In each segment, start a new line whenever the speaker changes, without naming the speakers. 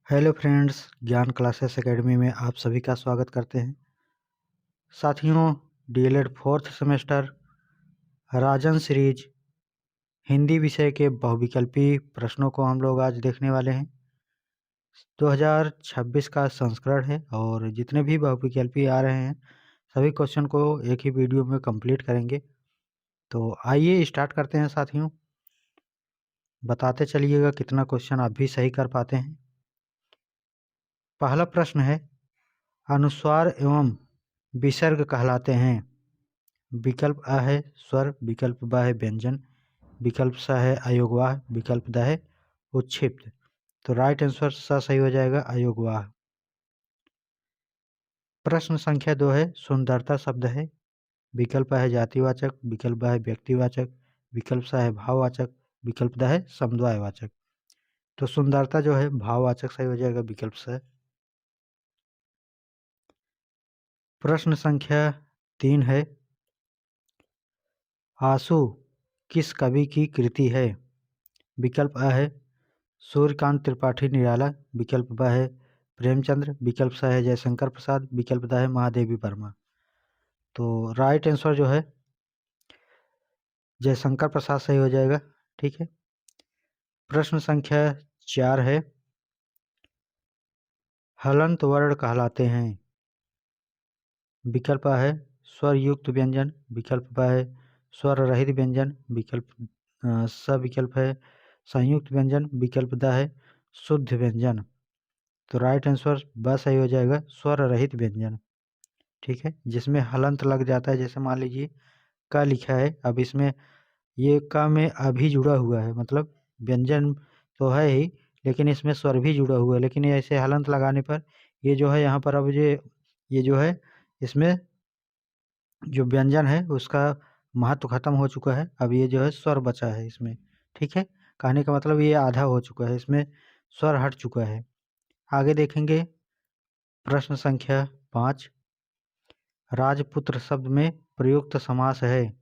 Hello friends, ज्ञान classes academy में आप सभी का स्वागत करते हैं। साथियों, डीएलएड फोर्थ सेमेस्टर राजन सीरीज हिंदी विषय के बहुविकल्पी प्रश्नों को हम लोग आज देखने वाले हैं। 2026 का संस्करण है और जितने भी बहुविकल्पी आ रहे हैं सभी क्वेश्चन को एक ही वीडियो में कंप्लीट करेंगे। तो आइए स्टार्ट करते हैं साथियों। बताते चलिएगा कितना क्वेश्चन आप भी सही कर पाते हैं। पहला प्रश्न है, अनुस्वार एवं विसर्ग कहलाते हैं। विकल्प अ है स्वर, विकल्प ब है व्यंजन, विकल्प स है अयोगवाह, विकल्प द है उच्छिप्त। तो राइट आंसर स सही हो जाएगा, अयोगवाह। प्रश्न संख्या 2 है, सुंदरता शब्द है। विकल्प अ है जातिवाचक, विकल्प ब है व्यक्तिवाचक, विकल्प स है भाववाचक, विकल्प द है समुदायवाचक। तो सुंदरता जो है भाववाचक सही हो जाएगा, विकल्प स। प्रश्न संख्या 3 है, आंसू किस कवि की कृति है। विकल्प अ है सूर्यकांत त्रिपाठी निराला, विकल्प ब है प्रेमचंद्र, विकल्प स है जयशंकर प्रसाद, विकल्प द है महादेवी वर्मा। तो राइट आंसर जो है जयशंकर प्रसाद सही हो जाएगा। ठीक है। प्रश्न संख्या 4 है, हलंत वर्ण कहलाते हैं। विकल्प अ है स्वर युक्त व्यंजन, विकल्प ब है स्वर रहित व्यंजन, स विकल्प है संयुक्त व्यंजन, विकल्प द है शुद्ध व्यंजन। तो राइट आंसर ब सही हो जाएगा, स्वर रहित व्यंजन। ठीक है, जिसमें हलंत लग जाता है। जैसे मान लीजिए क लिखा है, अब इसमें ये क में अभी जुड़ा हुआ है, मतलब व्यंजन तो है ही लेकिन इसमें स्वर भी जुड़ा हुआ है, लेकिन ये ऐसे हलंत लगाने पर ये जो है यहाँ पर अब ये जो है इसमें जो व्यंजन है उसका महत्व खत्म हो चुका है। अब ये जो है स्वर बचा है इसमें। ठीक है, कहने का मतलब ये आधा हो चुका है, इसमें स्वर हट चुका है। आगे देखेंगे प्रश्न संख्या 5, राजपुत्र शब्द में प्रयुक्त समास है।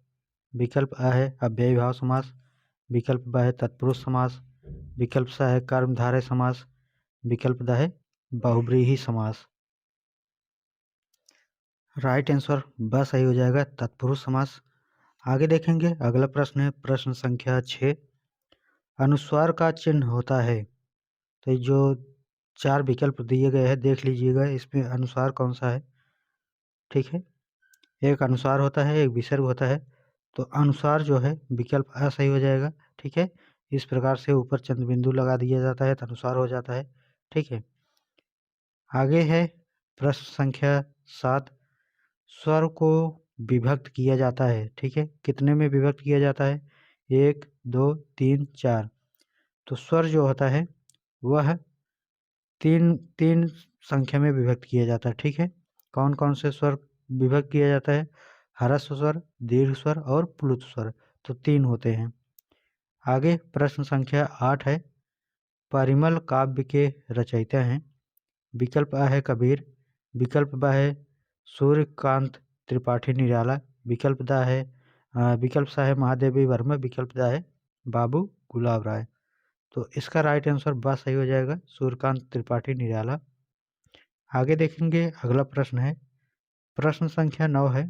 विकल्प अ है अव्ययीभाव समास, विकल्प ब है तत्पुरुष समास, विकल्प स है कर्मधारय समास, विकल्प द है बहुव्रीहि समास। राइट आंसर ब सही हो जाएगा, तत्पुरुष समास। आगे देखेंगे अगला प्रश्न है, प्रश्न संख्या 6, अनुस्वार का चिन्ह होता है। तो ये जो 4 विकल्प दिए गए हैं देख लीजिएगा, इसमें अनुस्वार कौन सा है। ठीक है, एक अनुस्वार होता है, एक विसर्ग होता है। तो अनुस्वार जो है विकल्प अ सही हो जाएगा। ठीक है, इस प्रकार से ऊपर चंद्र बिंदु लगा दिया जाता है तो अनुस्वार हो जाता है। ठीक है, आगे है प्रश्न संख्या 7, स्वर को विभक्त किया जाता है। ठीक है, कितने में विभक्त किया जाता है, 1 2 3 4। तो स्वर जो होता है वह तीन तीन संख्या में विभक्त किया जाता है। ठीक है, कौन कौन से स्वर विभक्त किया जाता है, ह्रस्व स्वर, दीर्घ स्वर और प्लुत स्वर। तो 3 होते हैं। आगे प्रश्न संख्या 8 है, परिमल काव्य के रचयिता हैं। विकल्प अ है कबीर, विकल्प ब है सूर्यकांत त्रिपाठी निराला, विकल्प द है विकल्प स है महादेवी वर्मा, विकल्प द है बाबू गुलाब राय। तो इसका राइट आंसर ब सही हो जाएगा, सूर्यकांत त्रिपाठी निराला। आगे देखेंगे अगला प्रश्न है, प्रश्न संख्या 9 है,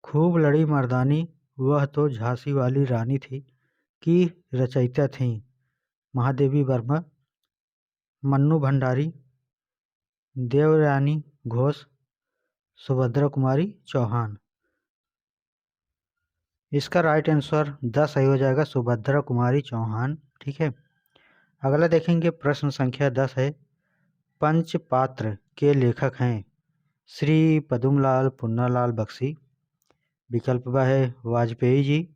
खूब लड़ी मर्दानी वह तो झांसी वाली रानी थी की रचयिता थी महादेवी वर्मा, मन्नू भंडारी, देवयानी घोष, सुभद्रा कुमारी चौहान। इसका राइट आंसर 10 सही हो जाएगा, सुभद्रा कुमारी चौहान। ठीक है, अगला देखेंगे प्रश्न संख्या 10 है, पंचपात्र के लेखक हैं श्री पदुमलाल पुन्नालाल बख्शी, विकल्प ब है वाजपेयी जी,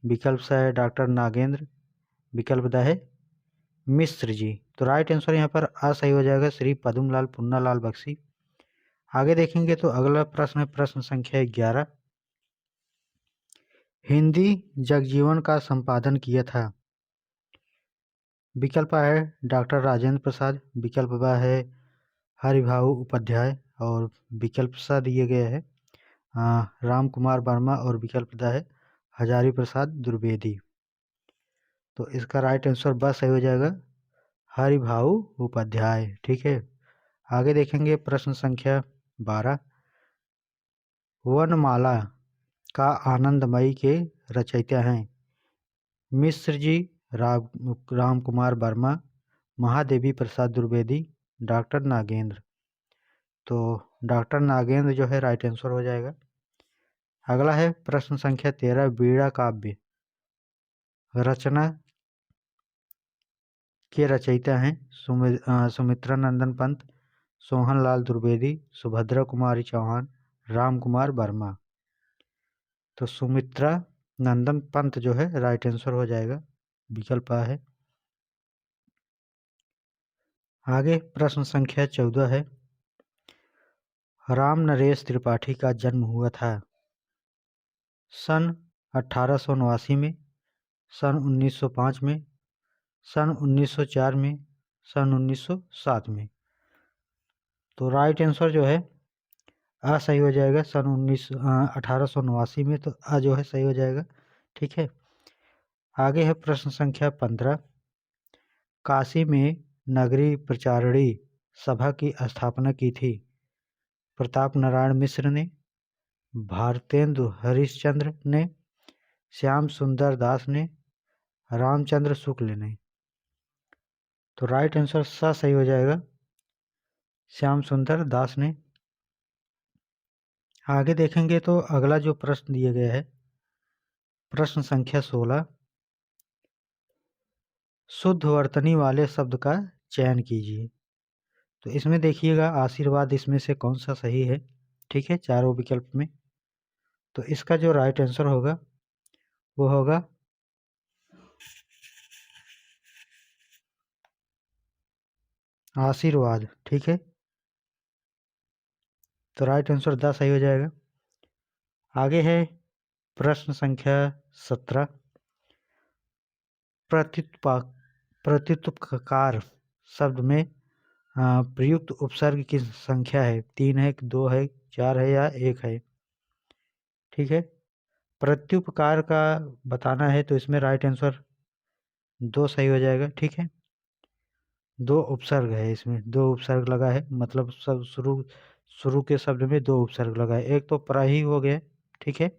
विकल्प स है डॉक्टर नागेंद्र, विकल्प द है मिश्र जी। तो राइट आंसर यहाँ पर आ सही हो जाएगा, श्री पदुमलाल पुन्नालाल बख्शी। आगे देखेंगे तो अगला प्रश्न है, प्रश्न संख्या 11, हिंदी जगजीवन का संपादन किया था। विकल्प है डॉक्टर राजेंद्र प्रसाद, विकल्प ब है हरिभाऊ उपाध्याय और विकल्प स दिए गए हैं राम कुमार वर्मा और विकल्प द है हजारी प्रसाद द्विवेदी। तो इसका राइट आंसर ब सही हो जाएगा, हरिभाऊ उपाध्याय। ठीक है, आगे देखेंगे प्रश्न संख्या 12। वनमाला का आनंदमयी के रचयिता हैं मिश्र जी, राम कुमार वर्मा, महादेवी प्रसाद द्विवेदी, डॉक्टर नागेंद्र। तो डॉक्टर नागेंद्र जो है राइट आंसर हो जाएगा। अगला है प्रश्न संख्या 13। वीणा काव्य रचना के रचयिता हैं सुमित्रा नंदन पंत, सोहन लाल द्विवेदी, सुभद्रा कुमारी चौहान, राम कुमार वर्मा। तो सुमित्रा नंदन पंत जो है राइट आंसर हो जाएगा, विकल्प आ है। आगे प्रश्न संख्या 14 है। राम नरेश त्रिपाठी का जन्म हुआ था सन 1889 में, सन 1905 में, सन 1904 में, सन 1907 में। तो राइट आंसर जो है आ सही हो जाएगा, सन 1889 में। तो आ जो है सही हो जाएगा। ठीक है, आगे है प्रश्न संख्या 15। काशी में नगरी प्रचारिणी सभा की स्थापना की थी प्रताप नारायण मिश्र ने, भारतेंदु हरिश्चंद्र ने, श्याम सुंदर दास ने, रामचंद्र शुक्ल ने। तो राइट आंसर सा सही हो जाएगा, श्याम सुंदर दास ने। आगे देखेंगे तो अगला जो प्रश्न दिया गया है प्रश्न संख्या 16। शुद्ध वर्तनी वाले शब्द का चयन कीजिए। तो इसमें देखिएगा आशीर्वाद इसमें से कौन सा सही है। ठीक है, चारों विकल्प में। तो इसका जो राइट आंसर होगा वो होगा आशीर्वाद। ठीक है, तो राइट आंसर 10 सही हो जाएगा। आगे है प्रश्न संख्या 17। प्रत्युत्पकार शब्द में प्रयुक्त उपसर्ग की संख्या है 3 है, 2 है, 4 है या 1 है। ठीक है, प्रत्युपकार का बताना है तो इसमें राइट आंसर 2 सही हो जाएगा। ठीक है, 2 उपसर्ग है, इसमें 2 उपसर्ग लगा है, मतलब सब शुरू के शब्द में 2 उपसर्ग लगा है। एक तो प्र ही हो गया। ठीक है,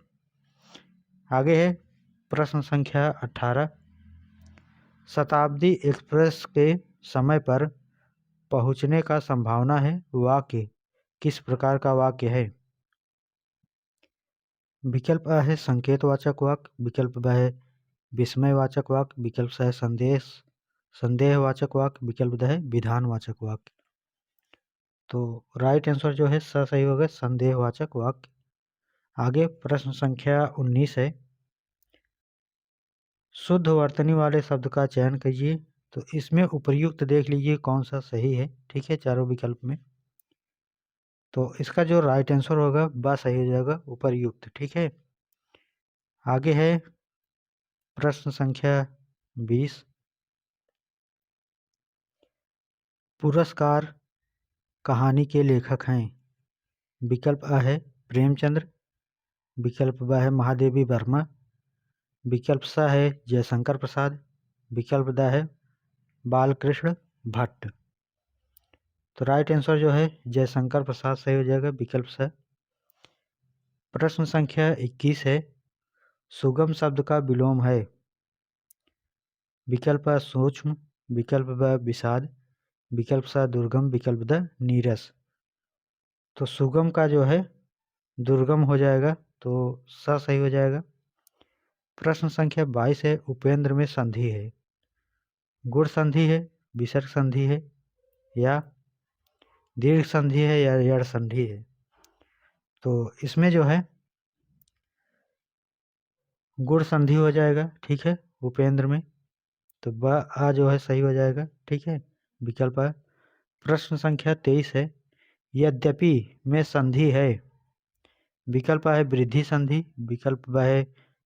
आगे है प्रश्न संख्या 18। शताब्दी एक्सप्रेस के समय पर पहुंचने का संभावना है वाक्य किस प्रकार का वाक्य है। विकल्प आ है संकेतवाचक वाक्य, विकल्प ब है विस्मयवाचक वाक्य, विकल्प स है संदेहवाचक वाक्य, विकल्प द है विधानवाचक वाक्य। तो राइट आंसर जो है सही होगा, संदेहवाचक वाक्य। आगे प्रश्न संख्या 19 है। शुद्ध वर्तनी वाले शब्द का चयन कीजिए। तो इसमें उपर्युक्त देख लीजिए कौन सा सही है। ठीक है, चारों विकल्प में। तो इसका जो राइट आंसर होगा वह सही हो जाएगा, उपर्युक्त। ठीक है, आगे है प्रश्न संख्या 20। पुरस्कार कहानी के लेखक हैं। विकल्प आ है प्रेमचंद्र, विकल्प ब है महादेवी वर्मा, विकल्प स है जयशंकर प्रसाद, विकल्प द है बालकृष्ण भट्ट। तो राइट आंसर जो है जयशंकर प्रसाद सही हो जाएगा, विकल्प स। प्रश्न संख्या 21 है। सुगम शब्द का विलोम है। विकल्प आ सूक्ष्म, विकल्प ब विषाद, विकल्प सा दुर्गम, विकल्प द नीरस। तो सुगम का जो है दुर्गम हो जाएगा, तो सा सही हो जाएगा। प्रश्न संख्या 22 है। उपेंद्र में संधि है। गुण संधि है, विसर्ग संधि है, या दीर्घ संधि है, या यड़ संधि है। तो इसमें जो है गुण संधि हो जाएगा। ठीक है, उपेंद्र में। तो ब आ जो है सही हो जाएगा। ठीक है, विकल्प आ। प्रश्न संख्या 23 है। यद्यपि में संधि है। विकल्प है वृद्धि संधि, विकल्प ब है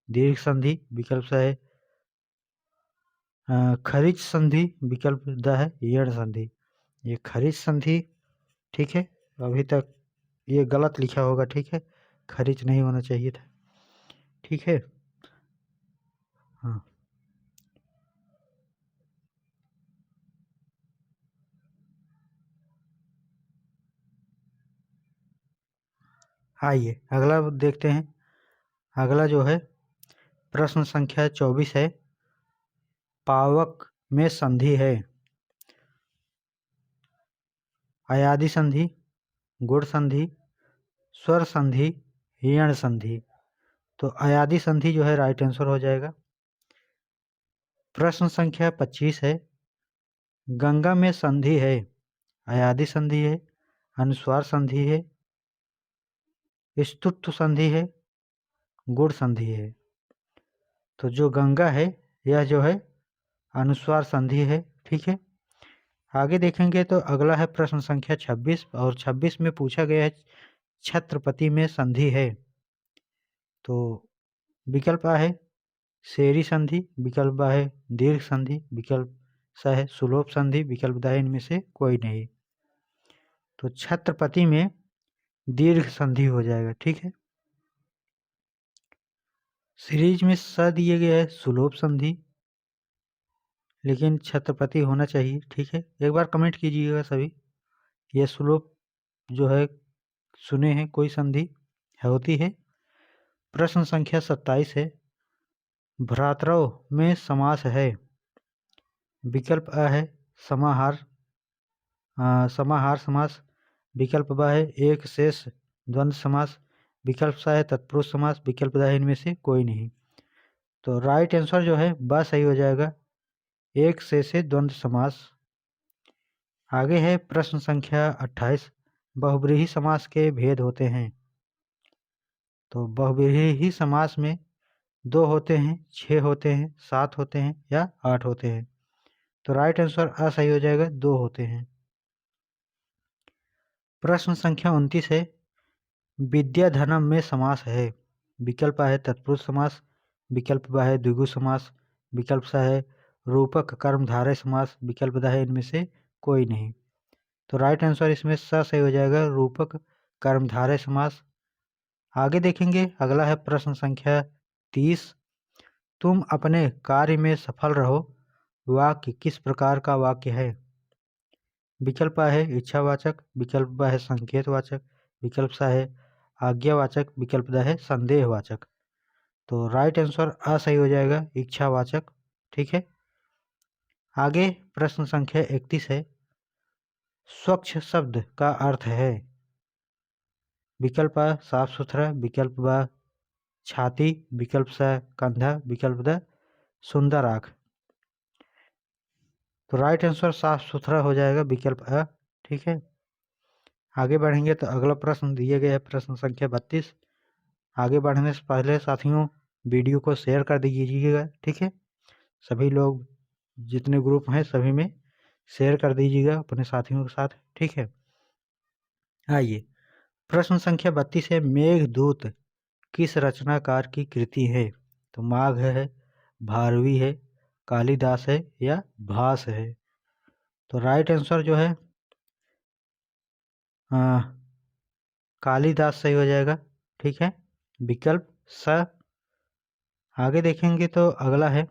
दीर्घ संधि, विकल्प स है खरिज संधि, विकल्प द है यण संधि। ये खरिज संधि। ठीक है, अभी तक ये गलत लिखा होगा। ठीक है, खरिज नहीं होना चाहिए था। ठीक है, हाँ। आइए अगला देखते हैं। अगला जो है प्रश्न संख्या 24 है। पावक में संधि है अयादि संधि, गुण संधि, स्वर संधि, यण संधि। तो अयादि संधि जो है राइट आंसर हो जाएगा। प्रश्न संख्या 25 है। गंगा में संधि है अयादि संधि है, अनुस्वार संधि है, स्तुत्व संधि है, गुण संधि है। तो जो गंगा है यह जो है अनुस्वार संधि है। ठीक है, आगे देखेंगे तो अगला है प्रश्न संख्या 26 और 26 में पूछा गया है छत्रपति में संधि है। तो विकल्प आ है शेरी संधि, विकल्प आ है दीर्घ संधि, विकल्प सा है सुलोभ संधि, विकल्प दा है इनमें से कोई नहीं। तो छत्रपति में दीर्घ संधि हो जाएगा। ठीक है, सीरीज में स दिए गया है सुलोभ संधि, लेकिन छत्रपति होना चाहिए। ठीक है, एक बार कमेंट कीजिएगा सभी, यह सुलोभ जो है सुने हैं कोई संधि होती है। प्रश्न संख्या 27 है। भ्रातृ में समास है। विकल्प अ है समाहार समाहार समास, विकल्प ब है एक शेष द्वंद्व समास, विकल्प सा है तत्पुरुष समास, विकल्प द है इनमें से कोई नहीं। तो राइट आंसर जो है ब सही हो जाएगा, एक शेष द्वंद्व समास। आगे है प्रश्न संख्या 28। बहुब्रीहि समास के भेद होते हैं। तो बहुब्रीहि समास में 2 होते हैं, 6 होते हैं, 7 होते हैं या 8 होते हैं। तो राइट आंसर अ सही हो जाएगा, 2 होते हैं। प्रश्न संख्या 29 है। विद्याधनम में समास है। विकल्प है तत्पुरुष समास, विकल्प ब है द्विगु समास, विकल्प सा है रूपक कर्मधारय समास, विकल्प द है इनमें से कोई नहीं। तो राइट आंसर इसमें स सही हो जाएगा, रूपक कर्मधारय समास। आगे देखेंगे अगला है प्रश्न संख्या 30। तुम अपने कार्य में सफल रहो वाक्य किस प्रकार का वाक्य है। विकल्प आ है इच्छावाचक, विकल्प ब है संकेतवाचक, विकल्प सा है आज्ञावाचक, विकल्प द है संदेहवाचक। तो राइट आंसर अ सही हो जाएगा, इच्छावाचक। ठीक है, आगे प्रश्न संख्या 31 है। स्वच्छ शब्द का अर्थ है। विकल्प आ साफ सुथरा, विकल्प ब छाती, विकल्प सा कंधा, विकल्प द सुंदर आँख। तो राइट आंसर साफ सुथरा हो जाएगा, विकल्प अ। ठीक है, आगे बढ़ेंगे तो अगला प्रश्न दिए गए है प्रश्न संख्या 32। आगे बढ़ने से पहले साथियों वीडियो को शेयर कर दीजिएगा। ठीक है, सभी लोग जितने ग्रुप हैं सभी में शेयर कर दीजिएगा अपने साथियों के साथ। ठीक है, आइए प्रश्न संख्या 32 है। मेघदूत किस रचनाकार की कृति है। तो माघ है, भारवी है, कालिदास है या भास है। तो राइट आंसर जो है कालिदास सही हो जाएगा। ठीक है, विकल्प स। आगे देखेंगे तो अगला है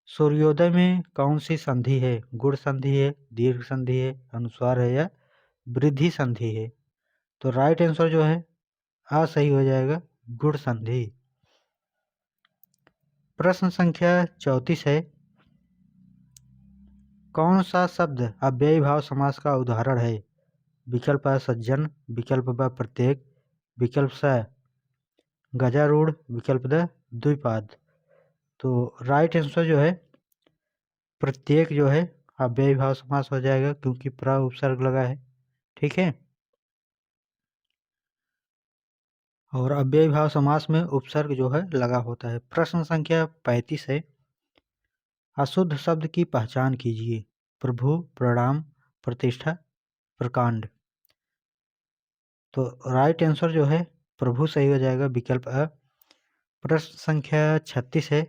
सूर्योदय में कौन सी संधि है। गुण संधि है, दीर्घ संधि है, अनुस्वार है या वृद्धि संधि है। तो राइट आंसर जो है आ सही हो जाएगा, गुण संधि। प्रश्न संख्या 34 है। कौन सा शब्द अव्ययी भाव समास का उदाहरण है। विकल्प आ सज्जन, विकल्प ब प्रत्येक, विकल्प स गजारूढ़, विकल्प द द्विपाद। तो राइट आंसर जो है प्रत्येक जो है अव्ययी भाव समास हो जाएगा, क्योंकि प्र उपसर्ग लगा है। ठीक है, और अव्ययी भाव समास में उपसर्ग जो है लगा होता है। प्रश्न संख्या 35 है। अशुद्ध शब्द की पहचान कीजिए। प्रभु, प्रणाम, प्रतिष्ठा, प्रकांड। तो राइट आंसर जो है प्रभु सही हो जाएगा, विकल्प अ। प्रश्न संख्या 36 है।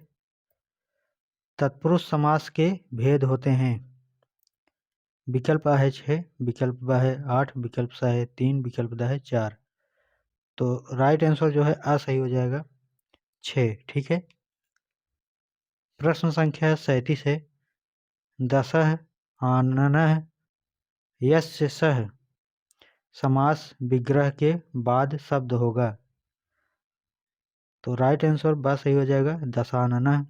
तत्पुरुष समास के भेद होते हैं। विकल्प आ है 6, विकल्प ब है 8, विकल्प सा है 3, विकल्प द है 4। तो राइट आंसर जो है आ सही हो जाएगा, 6। ठीक है, प्रश्न संख्या 37 है। दशः आननः यस्य सः समास विग्रह के बाद शब्द होगा। तो राइट आंसर ब सही हो जाएगा, दशानन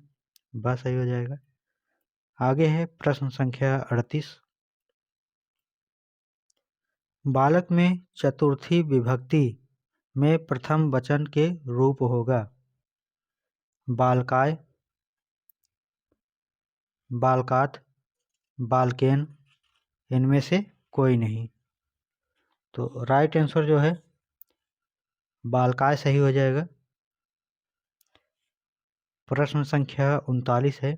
ब सही हो जाएगा। आगे है प्रश्न संख्या 38। बालक में चतुर्थी विभक्ति में प्रथम वचन के रूप होगा। बालकाय, बालकात, बालकेन, इनमें से कोई नहीं। तो राइट आंसर जो है बालकाय सही हो जाएगा। प्रश्न संख्या 39 है।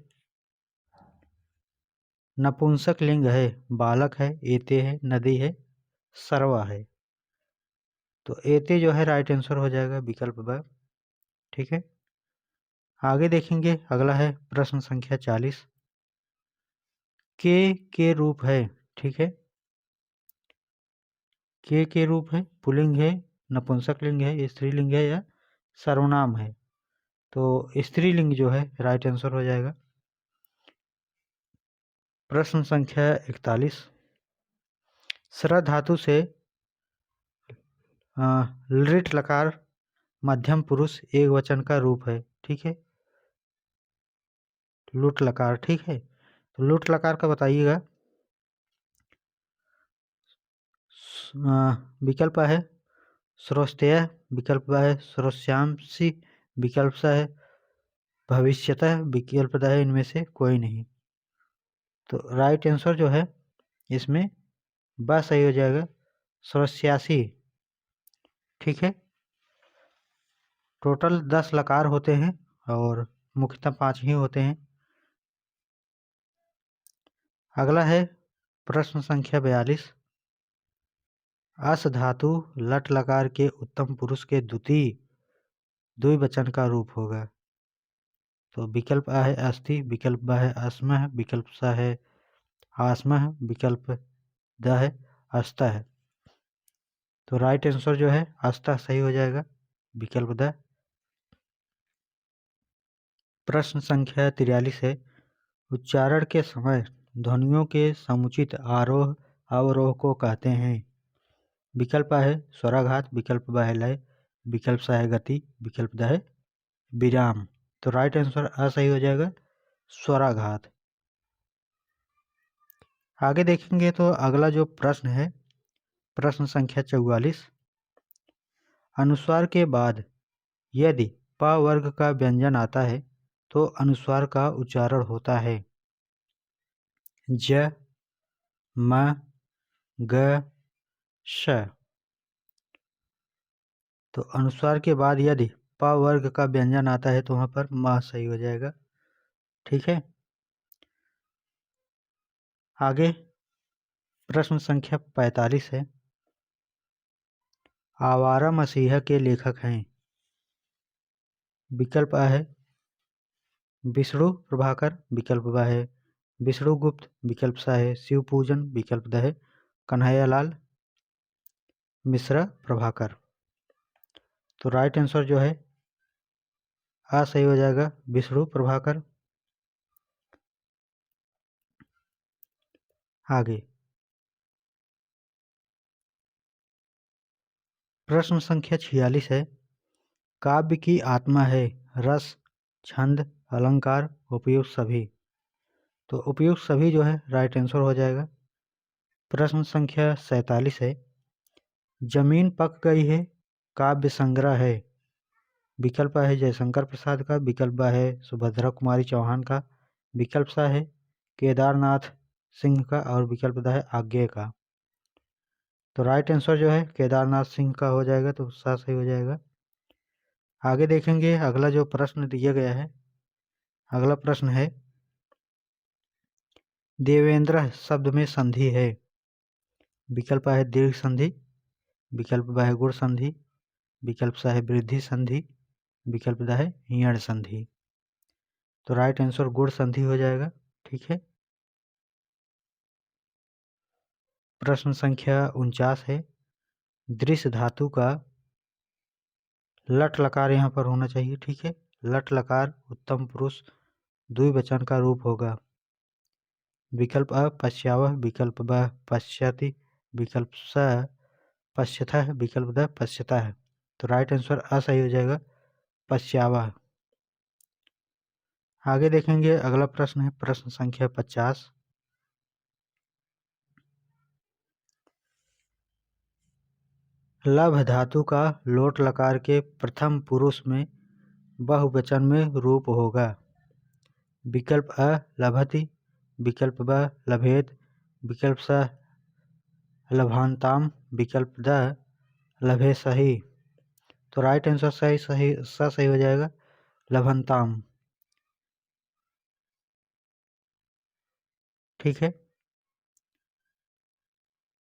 नपुंसक लिंग है, बालक है, एते है, नदी है, सर्वा है। तो एते जो है राइट आंसर हो जाएगा विकल्प ब। ठीक है, आगे देखेंगे। अगला है प्रश्न संख्या 40। के रूप है। ठीक है, के रूप है, पुल्लिंग है, नपुंसक लिंग है, स्त्रीलिंग है या सर्वनाम है। तो स्त्रीलिंग जो है राइट आंसर हो जाएगा। प्रश्न संख्या 41। श्र धातु से लृट लकार मध्यम पुरुष एक वचन का रूप है। ठीक है, लुट लकार। ठीक है, तो लुट लकार का बताइएगा। विकल्प है श्रोस्तेय, विकल्प है श्रोष्यांसी, विकल्प है भविष्यतः, विकल्प है इनमें से कोई नहीं। तो राइट आंसर जो है इसमें ब सही हो जाएगा, श्रोष्यासी। ठीक है, टोटल 10 लकार होते हैं और मुख्यतः 5 ही होते हैं। अगला है प्रश्न संख्या 42। अस धातु लट लकार के उत्तम पुरुष के द्विवचन का रूप होगा। तो विकल्प आ है अस्थि, विकल्प ब है अस्मः, विकल्प स है आस्मः, विकल्प द है अस्ता है। तो राइट आंसर जो है अस्ता सही हो जाएगा, विकल्प द। प्रश्न संख्या 43 है। उच्चारण के समय ध्वनियों के समुचित आरोह अवरोह को कहते हैं। विकल्प है स्वराघात, विकल्प ब है लय, विकल्प स है गति, विकल्प द है विराम। तो राइट आंसर अ सही हो जाएगा, स्वराघात। आगे देखेंगे तो अगला जो प्रश्न है प्रश्न संख्या 44। अनुस्वार के बाद यदि प वर्ग का व्यंजन आता है तो अनुस्वार का उच्चारण होता है। ज, म, ग, श। तो अनुस्वार के बाद यदि प वर्ग का व्यंजन आता है तो वहां पर म सही हो जाएगा। ठीक है, आगे प्रश्न संख्या 45 है। आवारा मसीहा के लेखक हैं। विकल्प आ है विष्णु प्रभाकर, विकल्प ब है विष्णुगुप्त, विकल्प सा है शिव पूजन, विकल्प द है कन्हैयालाल मिश्रा प्रभाकर। तो राइट आंसर जो है आ सही हो जाएगा, विष्णु प्रभाकर। आगे प्रश्न संख्या 46 है। काव्य की आत्मा है रस, छंद, अलंकार, उपयुक्त सभी। तो उपयुक्त सभी जो है राइट आंसर हो जाएगा। प्रश्न संख्या 47 है। जमीन पक गई है काव्य संग्रह है। विकल्प है जयशंकर प्रसाद का, विकल्प है सुभद्रा कुमारी चौहान का, विकल्प सा है केदारनाथ सिंह का और विकल्प द है आज्ञे का। तो राइट आंसर जो है केदारनाथ सिंह का हो जाएगा, तो सा सही हो जाएगा। आगे देखेंगे अगला जो प्रश्न दिया गया है। अगला प्रश्न है देवेंद्र शब्द में संधि है। विकल्प है दीर्घ संधि, विकल्प है गुण संधि, विकल्प सा है वृद्धि संधि, विकल्प द है यण संधि। तो राइट आंसर गुण संधि हो जाएगा। ठीक है, प्रश्न संख्या 49 है। दृश्य धातु का लट लकार यहाँ पर होना चाहिए। ठीक है, लट लकार उत्तम पुरुष द्विवचन का रूप होगा। विकल्प अ पश्यावह, विकल्प ब पश्चाति, विकल्प स पश्यतः है, विकल्प द पश्यता है। तो राइट आंसर अ सही हो जाएगा, पश्यावा। आगे देखेंगे अगला प्रश्न है प्रश्न संख्या 50। लभ धातु का लोट लकार के प्रथम पुरुष में बहुवचन में रूप होगा। विकल्प अ लभति, विकल्प ब लभेत, विकल्प स लभानताम, विकल्प द लभे सही। तो राइट आंसर सही हो जाएगा, लभनताम। ठीक है,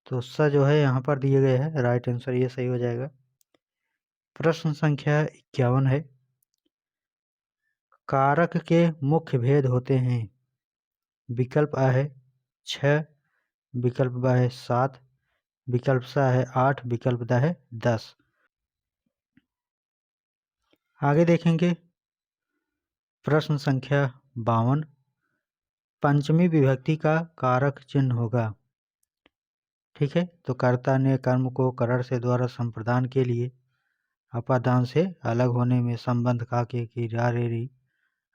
तो स जो है यहाँ पर दिए गए हैं, राइट आंसर ये सही हो जाएगा। प्रश्न संख्या 51 है। कारक के मुख्य भेद होते हैं। विकल्प अ है 6, विकल्प ब है 7, विकल्प स है 8, विकल्प द है 10। आगे देखेंगे प्रश्न संख्या 52। पंचमी विभक्ति का कारक चिन्ह होगा। ठीक है, तो कर्ता ने कर्म को करण से द्वारा संप्रदान के लिए अपादान से अलग होने में संबंध का के की रा रे री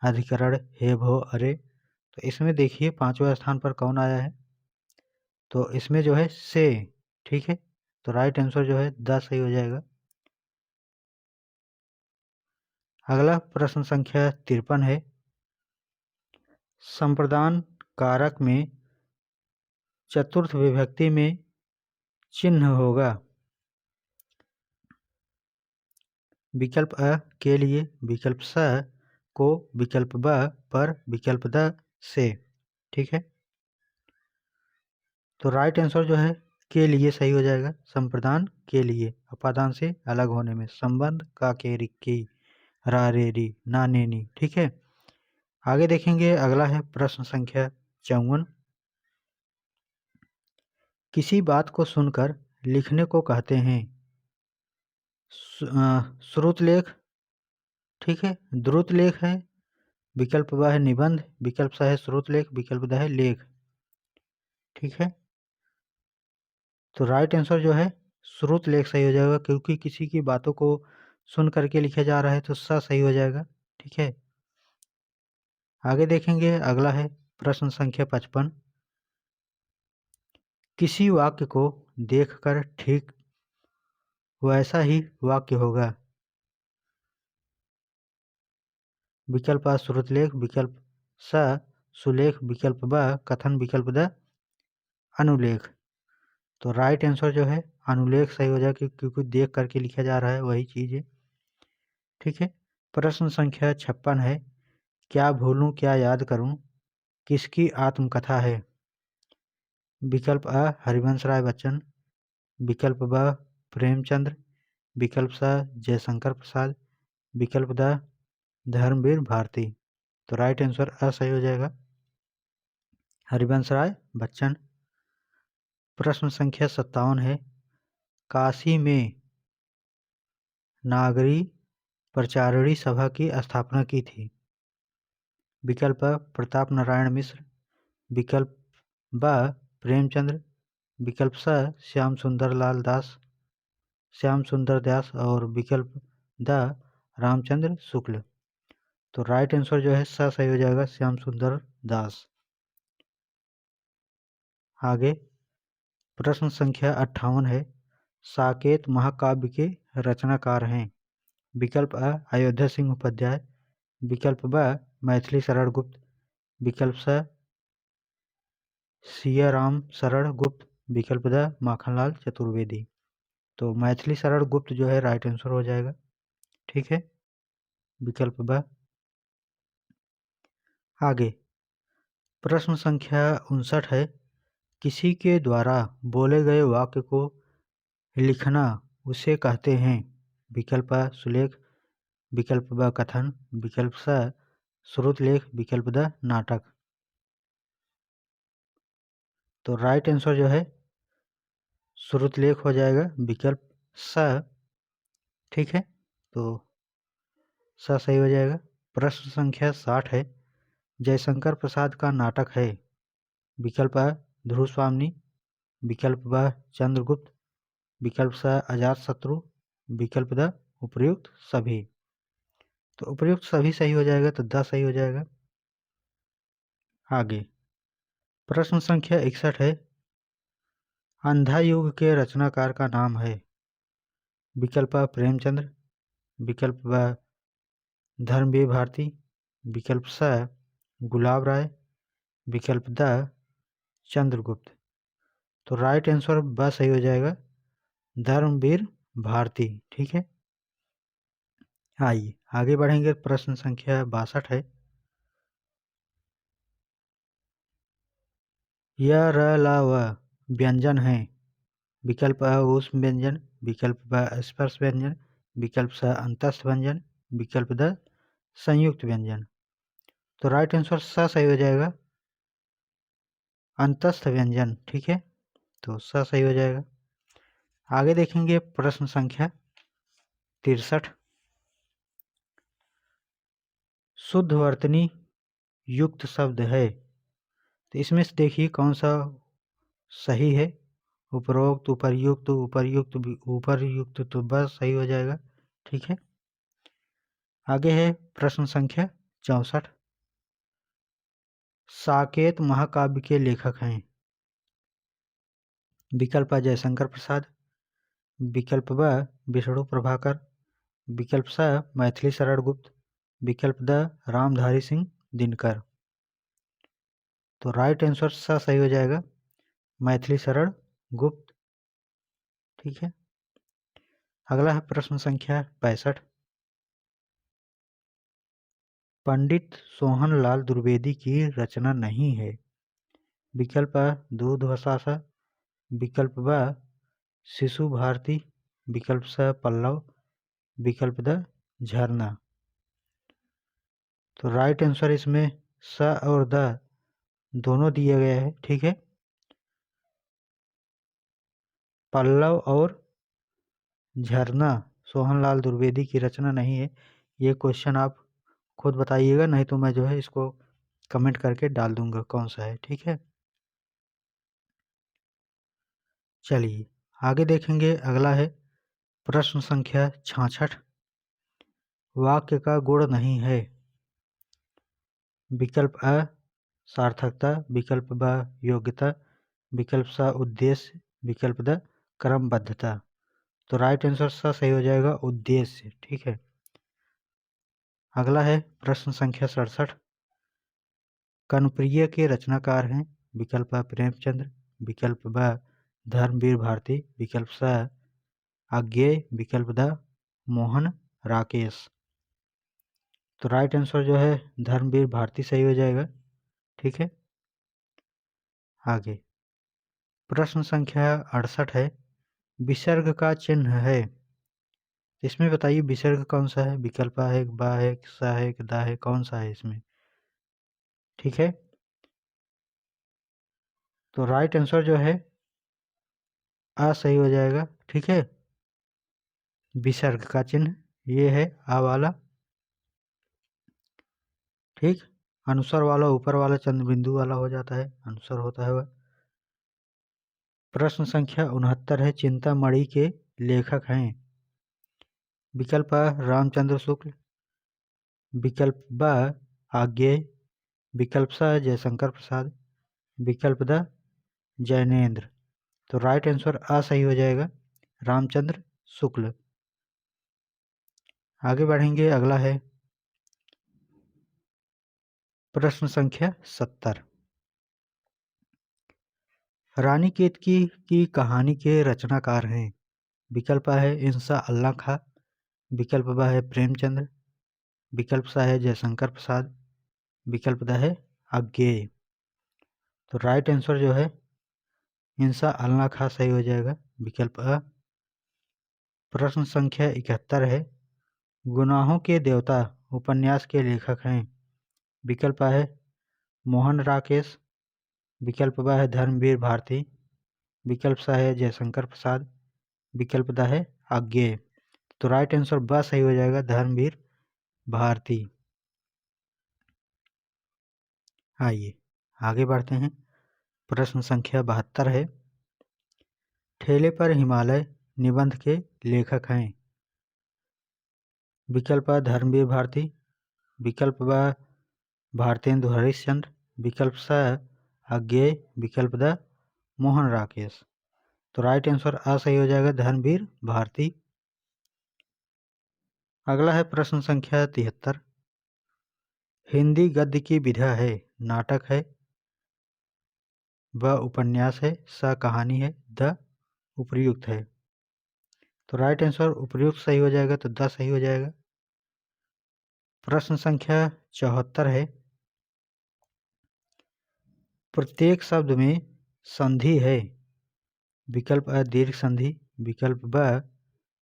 अधिकरण हे भो अरे। तो इसमें देखिए पांचवें स्थान पर कौन आया है, तो इसमें जो है से। ठीक है, तो राइट आंसर जो है 10 सही हो जाएगा। अगला प्रश्न संख्या 53 है। संप्रदान कारक में चतुर्थ विभक्ति में चिन्ह होगा। विकल्प अ के लिए, विकल्प स को, विकल्प ब पर, विकल्प द से। ठीक है, तो राइट आंसर जो है के लिए सही हो जाएगा। संप्रदान के लिए अपादान से अलग होने में संबंध का के रिक्की रा रे री ना ने नी। ठीक है, आगे देखेंगे अगला है प्रश्न संख्या 54। किसी बात को सुनकर लिखने को कहते हैं। श्रुतलेख, ठीक है, द्रुतलेख है, विकल्प ब है निबंध, विकल्प स है श्रुतलेख, विकल्प द है लेख। ठीक है, तो राइट आंसर जो है श्रुतलेख सही हो जाएगा, क्योंकि किसी की बातों को सुन करके लिखा जा रहा है तो स सही हो जाएगा। ठीक है, आगे देखेंगे अगला है प्रश्न संख्या 55। किसी वाक्य को देखकर ठीक वैसा ही वाक्य होगा। विकल्प आ श्रुतलेख, विकल्प स सुलेख, विकल्प ब कथन, विकल्प द अनुलेख। तो राइट आंसर जो है अनुलेख सही हो जाएगा, क्योंकि देख करके लिखा जा रहा है वही चीज है। ठीक है, प्रश्न संख्या 56 है। क्या भूलूं क्या याद करूं किसकी आत्मकथा है। विकल्प अ हरिवंश राय बच्चन, विकल्प ब प्रेमचंद्र, विकल्प स जयशंकर प्रसाद, विकल्प द धर्मवीर भारती। तो राइट आंसर अ सही हो जाएगा, हरिवंश राय बच्चन। प्रश्न संख्या 57 है। काशी में नागरी प्रचारिणी सभा की स्थापना की थी। विकल्प अ प्रताप नारायण मिश्र, विकल्प ब प्रेमचंद्र, विकल्प स श्याम सुंदर दास और विकल्प द रामचंद्र शुक्ल। तो राइट आंसर जो है स सही हो जाएगा, श्याम सुंदर दास। आगे प्रश्न संख्या 58 है। साकेत महाकाव्य के रचनाकार हैं। विकल्प अ अयोध्या सिंह उपाध्याय, विकल्प ब मैथिली शरण गुप्त, विकल्प स सियाराम शरण गुप्त, विकल्प द माखनलाल चतुर्वेदी। तो मैथिली शरण गुप्त जो है राइट आंसर हो जाएगा। ठीक है, विकल्प ब। आगे प्रश्न संख्या 59 है। किसी के द्वारा बोले गए वाक्य को लिखना उसे कहते हैं। विकल्प अ सुलेख, विकल्प ब कथन, विकल्प स श्रुतलेख, विकल्प द नाटक। तो राइट आंसर जो है श्रुतलेख हो जाएगा, विकल्प स। ठीक है, तो स सही हो जाएगा। प्रश्न संख्या 60 है। जयशंकर प्रसाद का नाटक है। विकल्प अ ध्रुव स्वामी, विकल्प ब चंद्रगुप्त, विकल्प स अजात शत्रु, विकल्प द उपर्युक्त सभी। तो उपर्युक्त सभी सही हो जाएगा, तो द सही हो जाएगा। आगे प्रश्न संख्या 61 है, अंधा युग के रचनाकार का नाम है। विकल्प अ प्रेमचंद्र, विकल्प ब धर्मवीर भारती, विकल्प स गुलाब राय, विकल्प द चंद्रगुप्त। तो राइट आंसर ब सही हो जाएगा, धर्मवीर भारती। ठीक है, आइए आगे बढ़ेंगे। प्रश्न संख्या 62 है, यह र ला व व्यंजन है। विकल्प अ ऊष्म व्यंजन, विकल्प ब स्पर्श व्यंजन, विकल्प स अंतस्थ व्यंजन, विकल्प द संयुक्त व्यंजन। तो राइट आंसर स सही हो जाएगा, अंतस्थ व्यंजन। ठीक है, तो स सही हो जाएगा। आगे देखेंगे प्रश्न संख्या 63, शुद्ध वर्तनी युक्त शब्द है। तो इसमें से देखिए कौन सा सही है। उपरोक्त, उपर्युक्त, उपर्युक्त, उपर्युक्त, तो बस सही हो जाएगा। ठीक है, आगे है प्रश्न संख्या 64, साकेत महाकाव्य के लेखक हैं। विकल्प अ जयशंकर प्रसाद, विकल्प ब विष्णु प्रभाकर, विकल्प स मैथिली शरण गुप्त, विकल्प द रामधारी सिंह दिनकर। तो राइट आंसर स सही हो जाएगा, मैथिली शरण गुप्त। ठीक है, अगला है प्रश्न संख्या 65, पंडित सोहनलाल द्विवेदी की रचना नहीं है। विकल्प अ दूध वसासा, विकल्प ब शिशु भारती, विकल्प स पल्लव, विकल्प द झरना। तो राइट आंसर इसमें स और द दोनों दिए गए हैं। ठीक है, पल्लव और झरना सोहनलाल द्विवेदी की रचना नहीं है। ये क्वेश्चन आप खुद बताइएगा, नहीं तो मैं जो है इसको कमेंट करके डाल दूंगा कौन सा है। ठीक है, चलिए आगे देखेंगे। अगला है प्रश्न संख्या 66, वाक्य का गुण नहीं है। विकल्प अ सार्थकता, विकल्प ब योग्यता, विकल्प स उद्देश्य, विकल्प द क्रमबद्धता। तो राइट आंसर स सही हो जाएगा, उद्देश्य। ठीक है, अगला है प्रश्न संख्या 67, कर्णप्रिय के रचनाकार हैं। विकल्प अ प्रेमचंद्र, विकल्प ब धर्मवीर भारती, विकल्प स अज्ञेय, विकल्प द मोहन राकेश। तो राइट आंसर जो है धर्मवीर भारती सही हो जाएगा। ठीक है, आगे प्रश्न संख्या 68 है, विसर्ग का चिन्ह है। इसमें बताइए विसर्ग कौन सा है। विकल्प अ है, बा है, सा है, दा है, कौन सा है इसमें। ठीक है, तो राइट आंसर जो है आ सही हो जाएगा। ठीक है, विसर्ग का चिन्ह ये है आ वाला। ठीक, अनुस्वर वाला ऊपर वाला चंद्र बिंदु वाला हो जाता है, अनुस्वर होता है वह। प्रश्न संख्या 69 है, चिंतामणि के लेखक हैं। विकल्प अ रामचंद्र शुक्ल, विकल्प ब आज्ञेय, विकल्प स जयशंकर प्रसाद, विकल्प द जैनेन्द्र। तो राइट आंसर आ सही हो जाएगा, रामचंद्र शुक्ल। आगे बढ़ेंगे, अगला है प्रश्न संख्या 70, रानी केतकी की कहानी के रचनाकार हैं। विकल्प अ है इंसा अल्लाह खां, विकल्प ब है प्रेमचंद्र, विकल्प सा है जयशंकर प्रसाद, विकल्प द है अज्ञेय। तो राइट आंसर जो है इंसा अल्लाह खां सही हो जाएगा, विकल्प अ। प्रश्न संख्या 71 है, गुनाहों के देवता उपन्यास के लेखक हैं। विकल्प अ है मोहन राकेश, विकल्प ब है धर्मवीर भारती, विकल्प सा है जयशंकर प्रसाद, विकल्प द है अज्ञेय। तो राइट आंसर ब सही हो जाएगा, धर्मवीर भारती। आइए आगे बढ़ते हैं। प्रश्न संख्या 72 है, ठेले पर हिमालय निबंध के लेखक हैं? विकल्प अ धर्मवीर भारती, विकल्प ब भारतेंदु हरिश्चंद्र, विकल्प स अज्ञेय, विकल्प द मोहन राकेश। तो राइट आंसर आ सही हो जाएगा धर्मवीर भारती। अगला है प्रश्न संख्या 73। हिंदी गद्य की विधा है? नाटक है, ब उपन्यास है, स कहानी है, द उपर्युक्त है। तो राइट आंसर उपर्युक्त सही हो जाएगा, तो द सही हो जाएगा। प्रश्न संख्या 74 है। प्रत्येक शब्द में संधि है? विकल्प अ दीर्घ संधि, विकल्प ब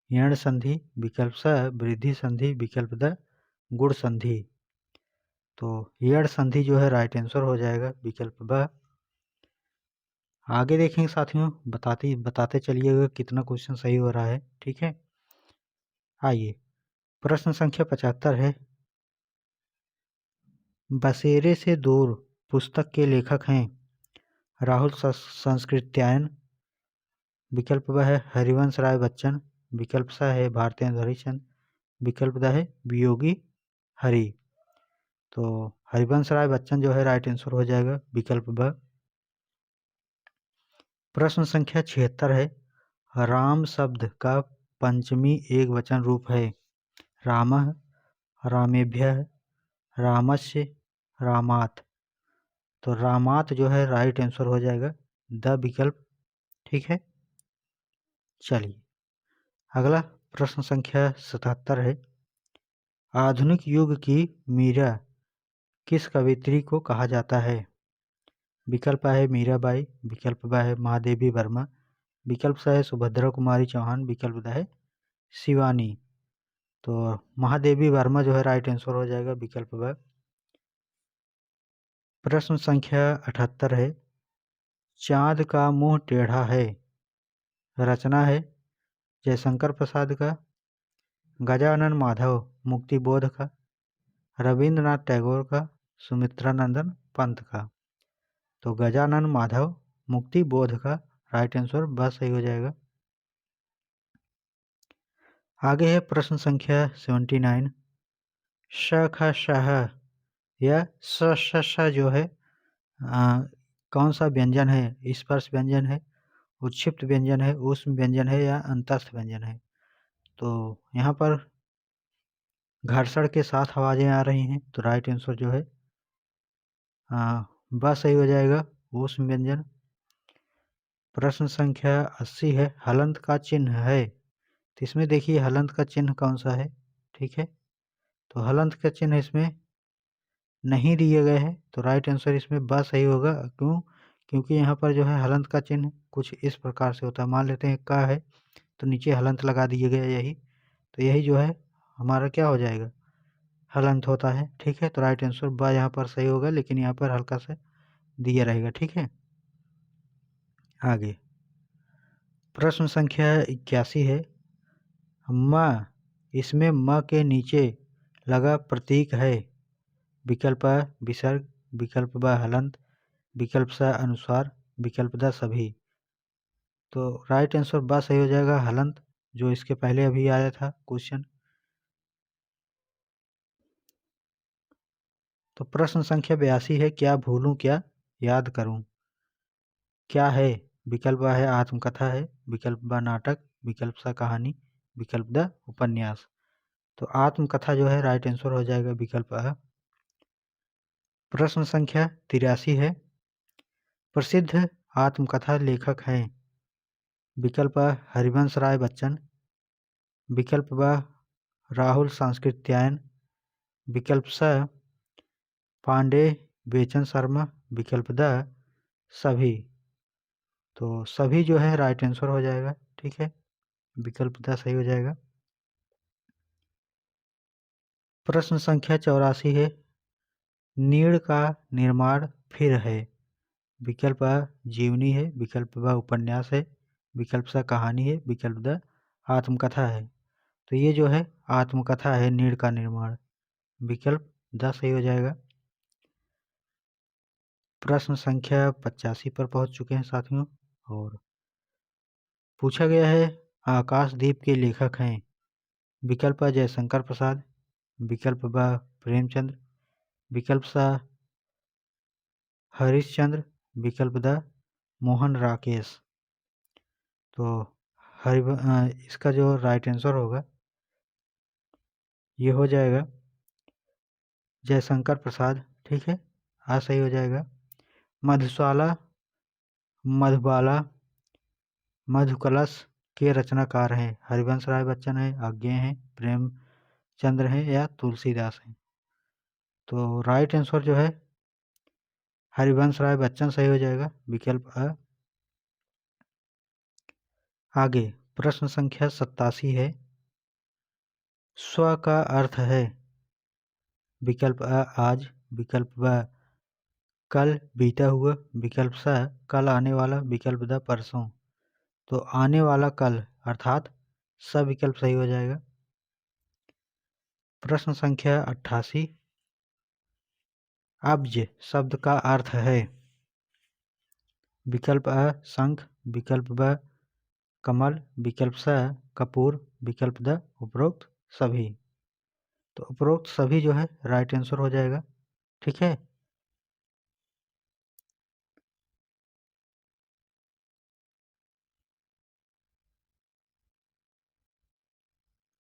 यण संधि, विकल्प स वृद्धि संधि, विकल्प द गुण संधि। तो यण संधि जो है राइट आंसर हो जाएगा, विकल्प ब। आगे देखेंगे साथियों, बताते चलिएगा कितना क्वेश्चन सही हो रहा है, ठीक है। आइए, प्रश्न संख्या 75 है। बसेरे से दूर पुस्तक के लेखक हैं? राहुल संस्कृत्यायन, विकल्प ब है हरिवंश राय बच्चन, विकल्प स है भारतेंदु हरिश्चंद्र, विकल्प द है वियोगी हरि। तो हरिवंश राय बच्चन जो है राइट आंसर हो जाएगा, विकल्प ब। प्रश्न संख्या 76 है। राम शब्द का पंचमी एक वचन रूप है? रामः, रामेभ्यः, रामस्य, रामात्। तो रामात जो है राइट आंसर हो जाएगा, द विकल्प, ठीक है। चलिए, अगला प्रश्न संख्या 77 है। आधुनिक युग की मीरा किस कवयित्री को कहा जाता है? विकल्प है मीराबाई, विकल्प ब है महादेवी वर्मा, विकल्प स है सुभद्रा कुमारी चौहान, विकल्प द है शिवानी। तो महादेवी वर्मा जो है राइट आंसर हो जाएगा, विकल्प ब। प्रश्न संख्या 78 है। चाँद का मुंह टेढ़ा है? रचना है जयशंकर प्रसाद का, गजानन माधव मुक्तिबोध का, रविंद्रनाथ टैगोर का, सुमित्रानंदन पंत का। तो गजानन माधव मुक्तिबोध का राइट आंसर बस सही हो जाएगा। आगे है प्रश्न संख्या 79। श ख शह या स श श जो है कौन सा व्यंजन है? स्पर्श व्यंजन है, उच्छिप्त व्यंजन है, ऊष्म व्यंजन है या अंतस्थ व्यंजन है? तो यहाँ पर घर्षण के साथ आवाजें आ रही हैं, तो राइट आंसर जो है बस सही हो जाएगा, ऊष्म व्यंजन। प्रश्न संख्या 80 है। हलंत का चिन्ह है? तो इसमें देखिए हलंत का चिन्ह कौन सा है, ठीक है। तो हलंत का चिन्ह इसमें नहीं दिए गए हैं, तो राइट आंसर इसमें बस सही होगा। क्यों? क्योंकि यहाँ पर जो है हलंत का चिन्ह कुछ इस प्रकार से होता है। मान लेते हैं का है तो नीचे हलंत लगा दिए गए, यही तो यही जो है हमारा क्या हो जाएगा, हलंत होता है, ठीक है। तो राइट आंसर ब यहाँ पर सही होगा, लेकिन यहाँ पर हल्का सा दिया रहेगा, ठीक है। आगे प्रश्न संख्या 81 है। म इसमें म के नीचे लगा प्रतीक है? विकल्प अ विसर्ग, विकल्प ब हलंत, विकल्प स अनुस्वार, विकल्प द सभी। तो राइट आंसर ब सही हो जाएगा, हलंत, जो इसके पहले अभी आया था क्वेश्चन। तो प्रश्न संख्या 82 है। क्या भूलूं क्या याद करूं? क्या है? विकल्प अ है आत्मकथा है, विकल्प ब नाटक, विकल्प स कहानी, विकल्प द उपन्यास। तो आत्मकथा जो है राइट आंसर हो जाएगा, विकल्प अ। प्रश्न संख्या 83 है। प्रसिद्ध आत्मकथा लेखक हैं? विकल्प अ हरिवंश राय बच्चन, विकल्प ब राहुल सांस्कृत्यायन, विकल्प स पांडे बेचन शर्मा, विकल्प द सभी। तो सभी जो है राइट आंसर हो जाएगा, ठीक है, विकल्प द सही हो जाएगा। प्रश्न संख्या 84 है। नीड़ का निर्माण फिर है? विकल्प अ जीवनी है, विकल्प ब उपन्यास है, विकल्प स कहानी है, विकल्प द आत्मकथा है। तो ये जो है आत्मकथा है, नीड़ का निर्माण, विकल्प द सही हो जाएगा। प्रश्न संख्या 85 पर पहुंच चुके हैं साथियों, और पूछा गया है आकाशदीप के लेखक हैं? विकल्प अ जयशंकर प्रसाद, विकल्प ब प्रेमचंद, विकल्प स हरिश्चंद्र, विकल्प द मोहन राकेश। तो इसका जो राइट आंसर होगा ये हो जाएगा जयशंकर प्रसाद। ठीक है, सही हो जाएगा। मधुशाला मधुबाला मधुकलश के रचनाकार हैं? हरिवंश राय बच्चन है, अज्ञे हैं, प्रेमचंद्र हैं या तुलसीदास हैं? तो राइट आंसर जो है हरिवंश राय बच्चन सही हो जाएगा, विकल्प अ। आगे प्रश्न संख्या 87 है। स्व का अर्थ है? विकल्प अ आज, विकल्प ब कल बीता हुआ, विकल्प स कल आने वाला, विकल्प द परसों। तो आने वाला कल अर्थात स विकल्प सही हो जाएगा। प्रश्न संख्या 88। अब्ज शब्द का अर्थ है? विकल्प अ शंख, विकल्प ब कमल, विकल्प स कपूर, विकल्प द उपरोक्त सभी। तो उपरोक्त सभी जो है राइट आंसर हो जाएगा। ठीक है,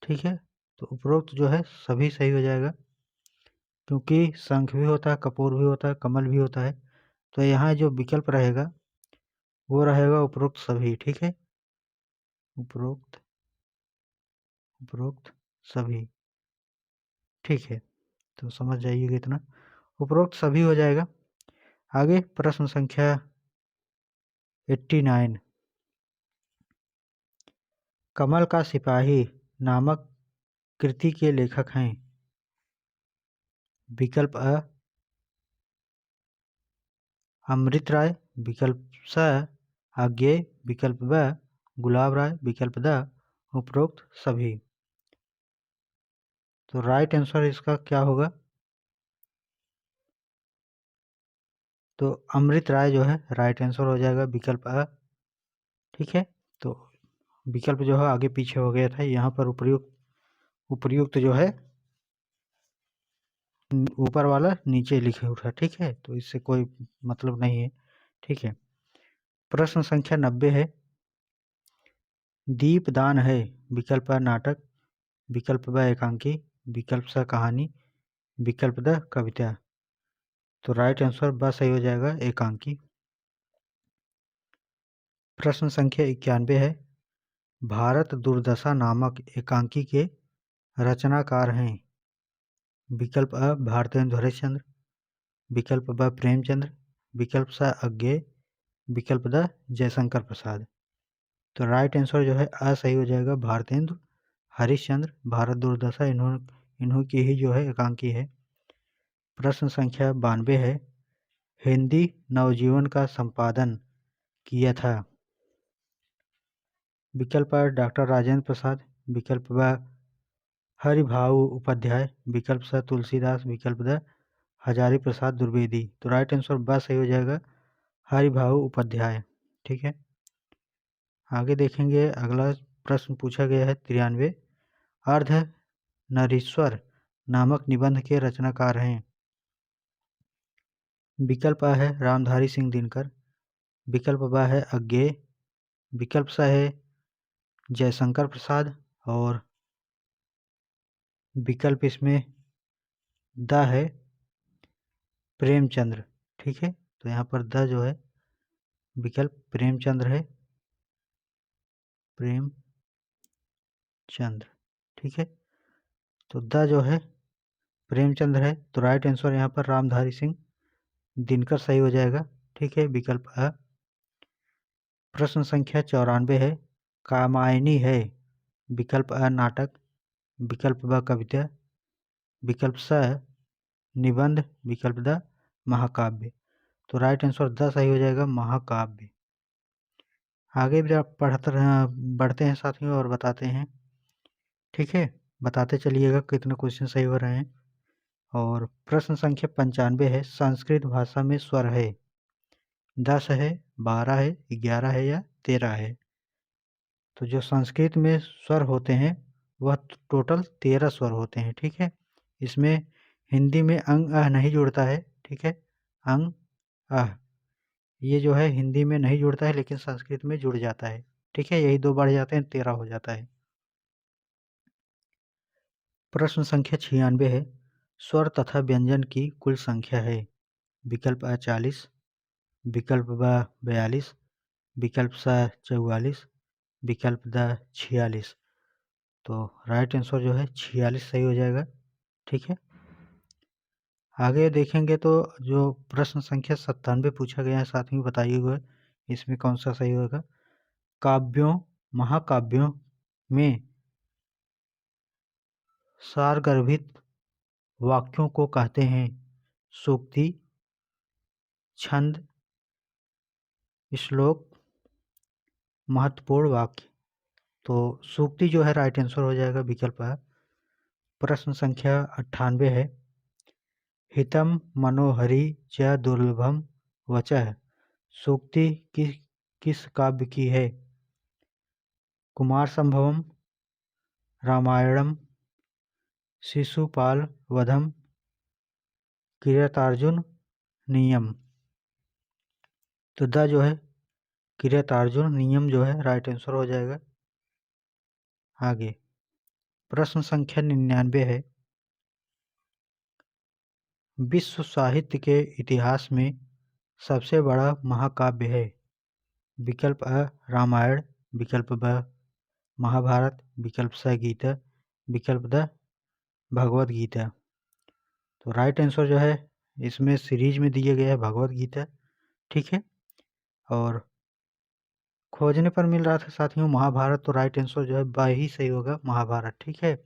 ठीक है। तो उपरोक्त जो है सभी सही हो जाएगा, क्योंकि शंख भी होता है, कपूर भी होता है, कमल भी होता है। तो यहाँ जो विकल्प रहेगा वो रहेगा उपरोक्त सभी। ठीक है, उपरोक्त उपरोक्त सभी। ठीक है, तो समझ जाइएगा इतना, उपरोक्त सभी हो जाएगा। आगे प्रश्न संख्या 89। कमल का सिपाही नामक कृति के लेखक हैं? विकल्प अ अमृत राय, विकल्प स अज्ञेय, विकल्प ब गुलाब राय, विकल्प द उपरोक्त सभी। तो राइट आंसर इसका क्या होगा? तो अमृत राय जो है राइट आंसर हो जाएगा, विकल्प अ। ठीक है, तो विकल्प जो है आगे पीछे हो गया था, यहाँ पर उपयुक्त उपयुक्त जो है ऊपर वाला नीचे लिखे उठा। ठीक है, तो इससे कोई मतलब नहीं है। ठीक है, प्रश्न संख्या 90 है। दीपदान है? विकल्प अ नाटक, विकल्प ब एकांकी, विकल्प स कहानी, विकल्प द कविता। तो राइट आंसर ब सही हो जाएगा, एकांकी। प्रश्न संख्या 91 है। भारत दुर्दशा नामक एकांकी के रचनाकार हैं? विकल्प अ भारतेंदु हरिश्चंद्र, विकल्प ब प्रेमचंद्र, विकल्प स अज्ञेय, विकल्प द जयशंकर प्रसाद। तो राइट आंसर जो है अ सही हो जाएगा, भारतेंदु हरिश्चंद्र। भारत दुर्दशा इन्हों की ही जो है एकांकी है। प्रश्न संख्या 92 है। हिंदी नवजीवन का संपादन किया था? विकल्प अ डॉक्टर राजेंद्र प्रसाद, विकल्प ब हरिभाऊ उपाध्याय, विकल्प स तुलसीदास, विकल्प द हजारी प्रसाद द्विवेदी। तो राइट आंसर ब सही हो जाएगा, हरिभाऊ उपाध्याय। ठीक है, आगे देखेंगे। अगला प्रश्न पूछा गया है 93। अर्धनरीश्वर नामक निबंध के रचनाकार हैं? विकल्प अ है रामधारी सिंह दिनकर, विकल्प ब है अज्ञेय, विकल्प स है जयशंकर प्रसाद और विकल्प इसमें द है प्रेमचंद्र। ठीक है, तो यहाँ पर द जो है विकल्प प्रेमचंद्र है, प्रेमचंद्र। ठीक है, तो द जो है प्रेमचंद्र है। तो राइट आंसर यहाँ पर रामधारी सिंह दिनकर सही हो जाएगा। ठीक है, विकल्प अ। प्रश्न संख्या 94 है। कामायनी है? विकल्प अ नाटक, विकल्प ब कविता, विकल्प स निबंध, विकल्प द महाकाव्य। तो राइट आंसर द सही हो जाएगा, महाकाव्य। आगे भी आप बढ़ते हैं साथियों और बताते हैं। ठीक है, बताते चलिएगा कितने क्वेश्चन सही हो रहे हैं। और प्रश्न संख्या 95 है। संस्कृत भाषा में स्वर है? 10 है, 12 है, 11 है या 13 है? तो जो संस्कृत में स्वर होते हैं वह टोटल 13 स्वर होते हैं, ठीक है। इसमें हिंदी में अंग अह नहीं जुड़ता है, ठीक है। अंग अह ये जो है हिंदी में नहीं जुड़ता है, लेकिन संस्कृत में जुड़ जाता है, ठीक है। यही 2 बढ़ जाते हैं, 13 हो जाता है। प्रश्न संख्या 96 है, स्वर तथा व्यंजन की कुल संख्या है। विकल्प अ 40, विकल्प ब 42, विकल्प स 44, विकल्प द 46। तो राइट आंसर जो है 46 सही हो जाएगा, ठीक है। आगे देखेंगे तो जो प्रश्न संख्या 97 पूछा गया है, साथ ही बताइएगा इसमें कौन सा सही होगा। काव्यों महाकाव्यों में सारगर्भित वाक्यों को कहते हैं सूक्ति, छंद, श्लोक, महत्वपूर्ण वाक्य। तो सूक्ति जो है राइट आंसर हो जाएगा, विकल्प है। प्रश्न संख्या 98 है, हितम मनोहरि च दुर्लभम वचः सूक्ति किस काव्य की है। कुमार संभवम, रामायणम, शिशुपाल वधम, किरातार्जुन नियम। तो द जो है किरातार्जुन नियम जो है राइट आंसर हो जाएगा। आगे प्रश्न संख्या 99 है, विश्व साहित्य के इतिहास में सबसे बड़ा महाकाव्य है। विकल्प अ रामायण, विकल्प ब महाभारत, विकल्प स गीता, विकल्प द भगवत गीता। तो राइट आंसर जो है इसमें सीरीज में दिया गया है भगवत गीता, ठीक है। और खोजने पर मिल रहा था साथियों महाभारत, तो राइट आंसर जो है ब ही सही होगा, महाभारत, ठीक है।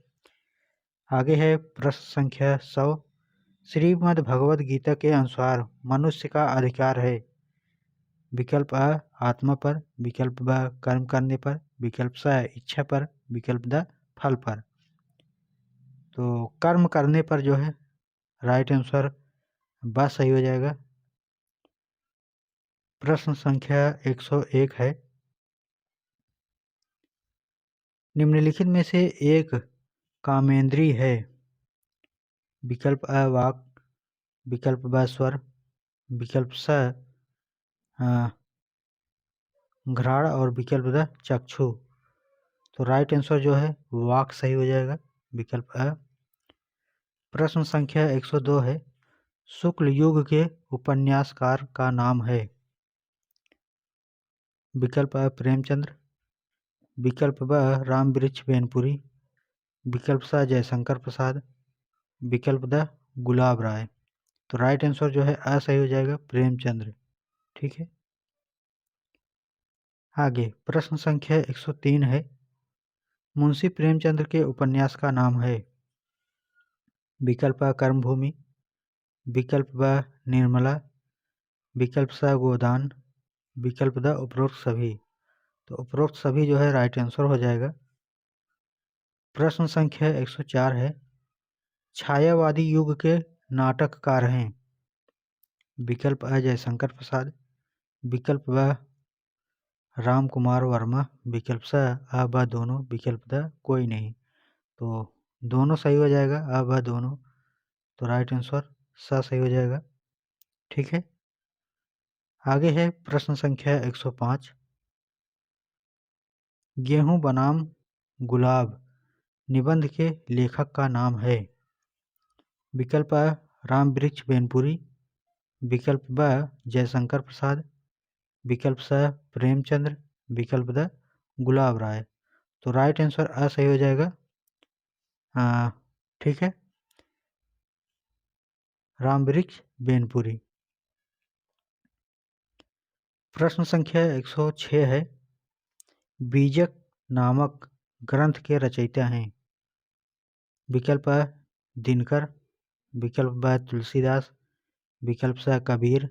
आगे है प्रश्न संख्या 100, श्रीमद् भगवत गीता के अनुसार मनुष्य का अधिकार है। विकल्प अ आत्मा पर, विकल्प ब कर्म करने पर, विकल्प स इच्छा पर, विकल्प द फल पर। तो कर्म करने पर जो है राइट आंसर ब सही हो जाएगा। प्रश्न संख्या 101 है, निम्नलिखित में से एक कामेंद्रीय है। विकल्प अ वाक, विकल्प ब स्वर, विकल्प स घ्राण और विकल्प द चक्षु। तो राइट आंसर जो है वाक सही हो जाएगा, विकल्प अ। प्रश्न संख्या 102 है, शुक्ल युग के उपन्यासकार का नाम है। विकल्प अ प्रेमचंद्र, विकल्प ब रामवृक्ष बेनपुरी, विकल्प स जयशंकर प्रसाद, विकल्प द गुलाब राय। तो राइट आंसर जो है अ सही हो जाएगा, प्रेमचंद्र, ठीक है। आगे प्रश्न संख्या 103 है, मुंशी प्रेमचंद्र के उपन्यास का नाम है। विकल्प अ कर्मभूमि, विकल्प ब निर्मला, विकल्प स गोदान, विकल्प द उपरोक्त सभी। तो उपरोक्त सभी जो है राइट आंसर हो जाएगा। प्रश्न संख्या 104 है, छायावादी युग के नाटककार हैं। विकल्प अ जयशंकर प्रसाद, विकल्प ब राम कुमार वर्मा, विकल्प स अ ब दोनों, विकल्प द कोई नहीं। तो दोनों सही हो जाएगा, अ ब दोनों। तो राइट आंसर स सही हो जाएगा, ठीक है। आगे है प्रश्न संख्या 105, गेहूं बनाम गुलाब निबंध के लेखक का नाम है। विकल्प अ रामवृक्ष बेनपुरी, विकल्प ब जयशंकर प्रसाद, विकल्प स प्रेमचंद्र, विकल्प द गुलाब राय। तो राइट आंसर अ सही हो जाएगा, ठीक है, रामवृक्ष बेनपुरी। प्रश्न संख्या 106 है, बीजक नामक ग्रंथ के रचयिता हैं। विकल्प अ दिनकर, विकल्प ब तुलसीदास, विकल्प स कबीर,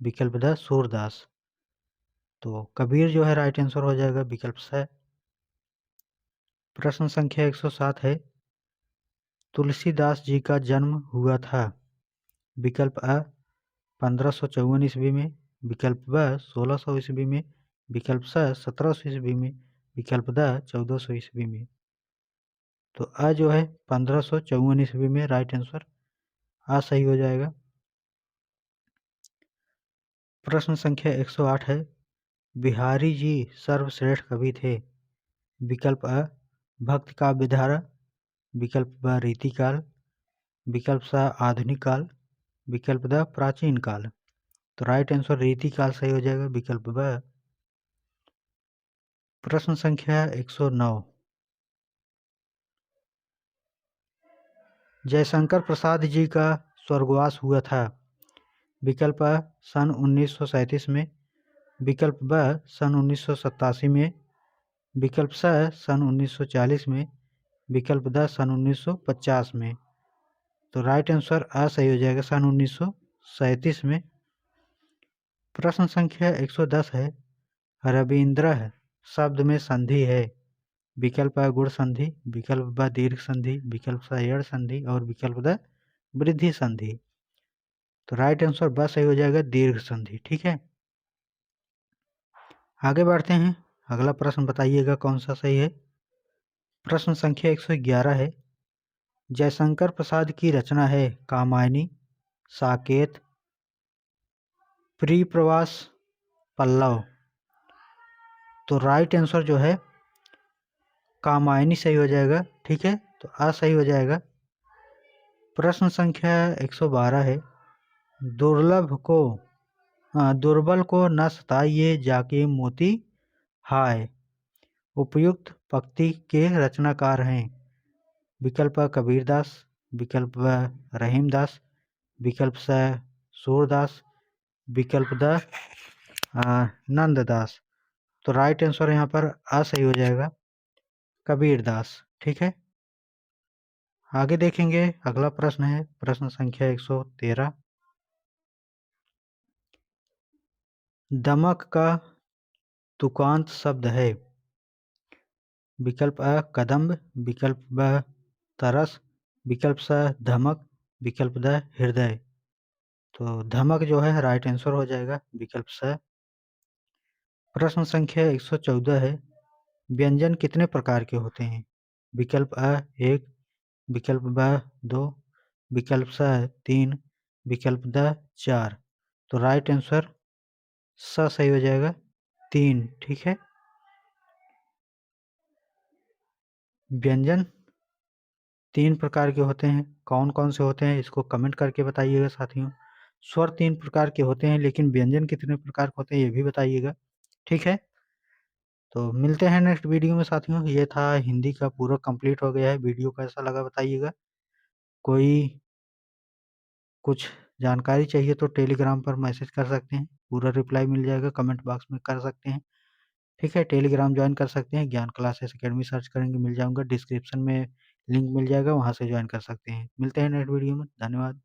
विकल्प द सूरदास। तो कबीर जो है राइट आंसर हो जाएगा, विकल्प स। प्रश्न संख्या 107 है, तुलसीदास जी का जन्म हुआ था। विकल्प अ 1554 ईस्वी में, विकल्प ब 1600 ईस्वी में, विकल्प स 1700 ईस्वी में, विकल्प द 1400 ईस्वी में। तो अ जो है 1554 ईस्वी में राइट आंसर आ सही हो जाएगा। प्रश्न संख्या 108 है, बिहारी जी सर्वश्रेष्ठ कवि थे। विकल्प अ भक्ति काव्य धारा, विकल्प ब रीतिकाल, विकल्प स आधुनिक काल, विकल्प द प्राचीन काल। तो राइट आंसर रीतिकाल सही हो जाएगा, विकल्प ब। प्रश्न संख्या 109, जयशंकर प्रसाद जी का स्वर्गवास हुआ था। विकल्प अ सन 1937 में, विकल्प ब सन 1987 में, विकल्प स सन 1940 में, विकल्प द सन 1950 में। तो राइट आंसर आ सही हो जाएगा, सन 1937 में। प्रश्न संख्या 110 है, रविंद्र शब्द में संधि है। विकल्प अ गुण संधि, विकल्प ब दीर्घ संधि, विकल्प स यड़ संधि और विकल्प द वृद्धि संधि। तो राइट आंसर ब सही हो जाएगा, दीर्घ संधि। ठीक है, आगे बढ़ते हैं। अगला प्रश्न बताइएगा कौन सा सही है। प्रश्न संख्या 111 है, जयशंकर प्रसाद की रचना है कामायनी, साकेत, प्रियप्रवास, पल्लव। तो राइट आंसर जो है कामायनी सही हो जाएगा। ठीक है, तो आ सही हो जाएगा। प्रश्न संख्या 112 है, दुर्बल को न सताइए जाके मोती हाय। उपयुक्त पंक्ति के रचनाकार हैं। विकल्प अ कबीरदास, विकल्प ब रहीमदास, विकल्प स सूरदास, विकल्प द नंददास। तो राइट आंसर यहाँ पर आ सही हो जाएगा, कबीरदास। ठीक है, आगे देखेंगे। अगला प्रश्न है प्रश्न संख्या 113, दमक का तुकांत शब्द है। विकल्प अ कदम्ब, विकल्प ब तरस, विकल्प स धमक, विकल्प द हृदय। तो धमक जो है राइट आंसर हो जाएगा, विकल्प स। प्रश्न संख्या 114 है, व्यंजन कितने प्रकार के होते हैं। विकल्प अ 1, विकल्प ब 2, विकल्प स 3, विकल्प द 4। तो राइट आंसर स सही हो जाएगा, 3। ठीक है, व्यंजन 3 प्रकार के होते हैं। कौन कौन से होते हैं इसको कमेंट करके बताइएगा साथियों। स्वर 3 प्रकार के होते हैं, लेकिन व्यंजन कितने प्रकार के होते हैं ये भी बताइएगा। ठीक है, तो मिलते हैं नेक्स्ट वीडियो में साथियों। ये था हिंदी का, पूरा कंप्लीट हो गया है। वीडियो कैसा लगा बताइएगा। कोई कुछ जानकारी चाहिए तो टेलीग्राम पर मैसेज कर सकते हैं, पूरा रिप्लाई मिल जाएगा। कमेंट बॉक्स में कर सकते हैं। ठीक है, टेलीग्राम ज्वाइन कर सकते हैं, ज्ञान क्लासेस एकेडमी सर्च करेंगे मिल जाऊंगा। डिस्क्रिप्शन में लिंक मिल जाएगा, वहाँ से ज्वाइन कर सकते हैं। मिलते हैं नेक्स्ट वीडियो में, धन्यवाद।